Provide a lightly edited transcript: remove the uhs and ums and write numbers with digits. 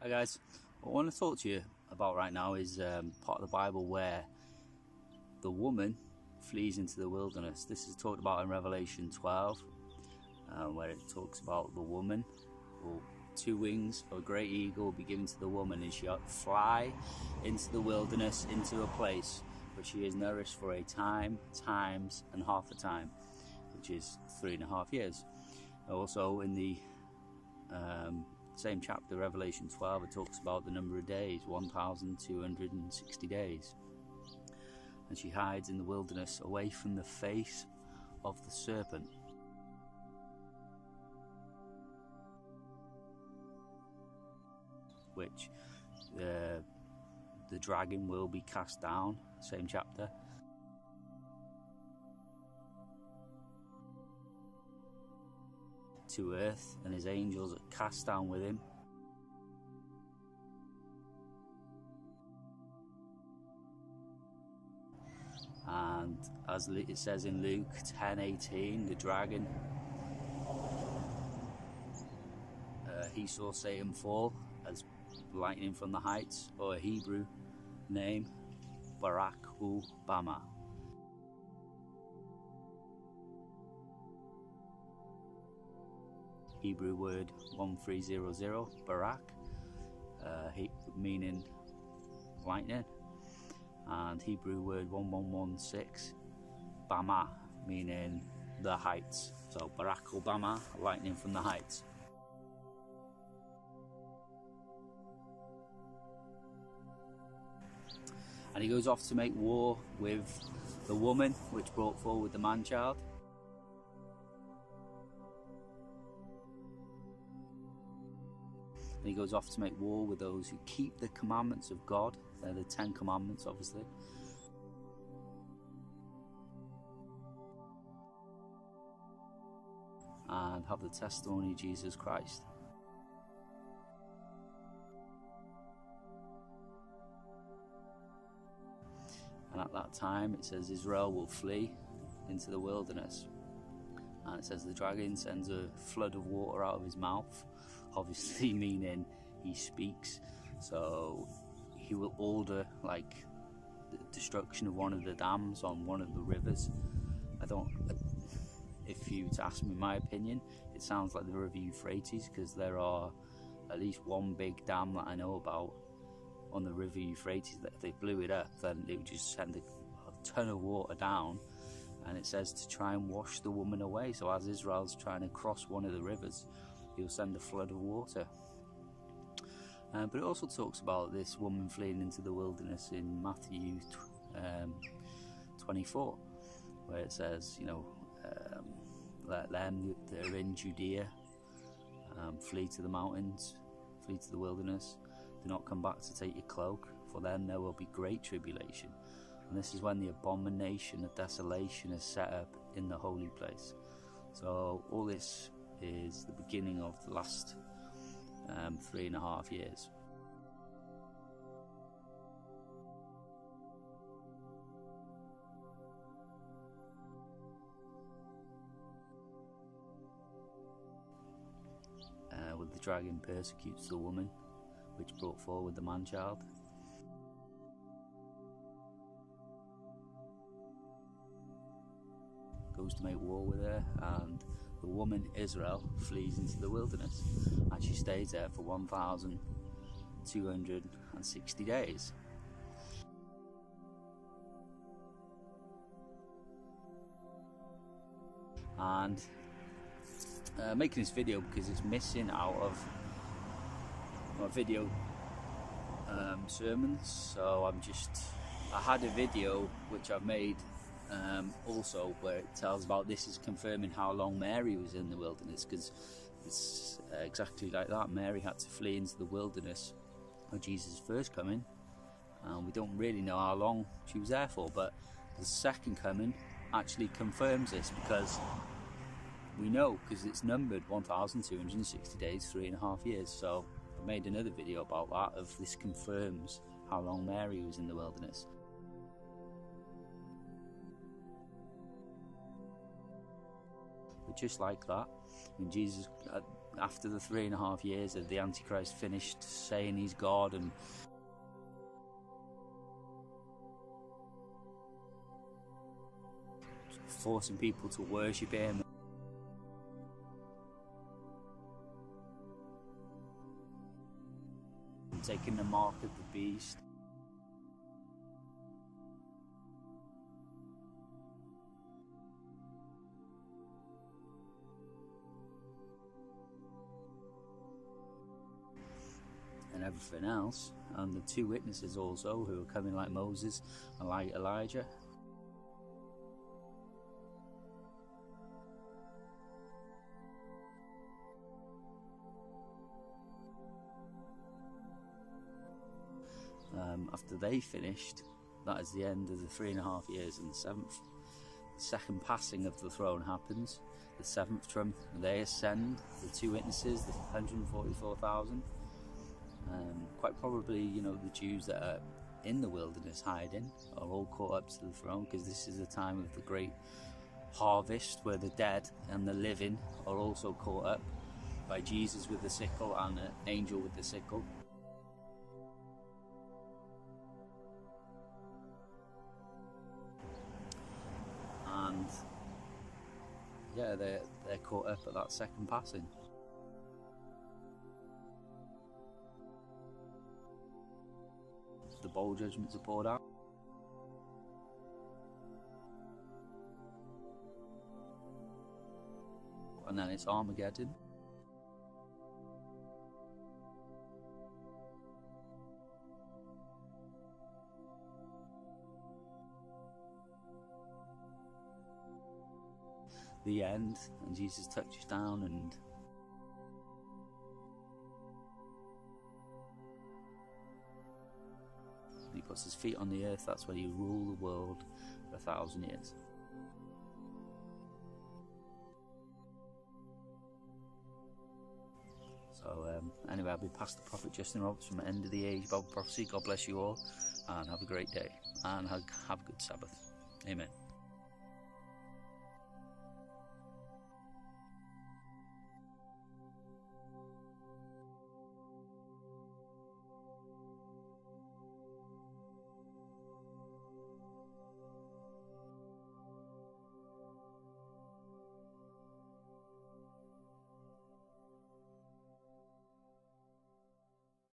Hi guys, what I want to talk to you about right now is part of the Bible where the woman flees into the wilderness. This is talked about in Revelation 12, where it talks about the woman, or 2 wings of a great eagle will be given to the woman, and she'll fly into the wilderness, into a place where she is nourished for a time, times, and half a time, which is 3.5 years. Also in the same chapter, Revelation 12, it talks about the number of days, 1,260 days. And she hides in the wilderness away from the face of the serpent. Which the dragon will be cast down, same chapter. To earth, and his angels are cast down with him. And as it says in Luke 10:18, the dragon, he saw Satan fall as lightning from the heights, or a Hebrew name, Barak hu Bama. Hebrew word 1300, Barak, meaning lightning, and Hebrew word 1116, Bama, meaning the heights. So Barack Obama, lightning from the heights. And he goes off to make war with the woman which brought forward the man-child. And he goes off to make war with those who keep the commandments of God. They're the 10 commandments, obviously. And have the testimony of Jesus Christ. And at that time, it says Israel will flee into the wilderness. And it says the dragon sends a flood of water out of his mouth, obviously meaning he speaks. So he will order like the destruction of one of the dams on one of the rivers. If you to ask me my opinion, it sounds like the River Euphrates, because there are at least one big dam that I know about on the River Euphrates that if they blew it up, then it would just send a ton of water down. And it says to try and wash the woman away. So as Israel's trying to cross one of the rivers, he'll send a flood of water. But it also talks about this woman fleeing into the wilderness in Matthew 24, where it says, let them that are in Judea flee to the mountains, flee to the wilderness. Do not come back to take your cloak, for then there will be great tribulation. And this is when the abomination of desolation is set up in the holy place. So all this is the beginning of the last 3.5 years. Where the dragon persecutes the woman which brought forward the man-child. Goes to make war with her, and the woman Israel flees into the wilderness, and she stays there for 1,260 days. And making this video because it's missing out of my video sermons. So I had a video which I've made also where it tells about this is confirming how long Mary was in the wilderness, because it's exactly like that. Mary had to flee into the wilderness of Jesus' first coming, and we don't really know how long she was there for, but the second coming actually confirms this, because we know, because it's numbered 1,260 days, 3.5 years. So I made another video about that, of this confirms how long Mary was in the wilderness. The just like that. When Jesus, after the 3.5 years of the Antichrist finished saying he's God and forcing people to worship him, and taking the mark of the beast, and everything else, and the 2 witnesses also who are coming like Moses and like Elijah. After they finished, that is the end of the 3.5 years, and the second passing of the throne happens. The 7th trump, they ascend, the 2 witnesses, the 144,000. Quite probably, the Jews that are in the wilderness hiding are all caught up to the throne, because this is the time of the great harvest where the dead and the living are also caught up by Jesus with the sickle and an angel with the sickle. And yeah, they're caught up at that second passing. The bowl judgments are poured out. And then it's Armageddon. The end, and Jesus touches down and he puts his feet on the earth. That's where you rule the world for 1,000 years. So anyway, I'll be Pastor Prophet Justin Roberts from End of the Age Bible Prophecy. God bless you all, and have a great day, and have a good Sabbath. Amen.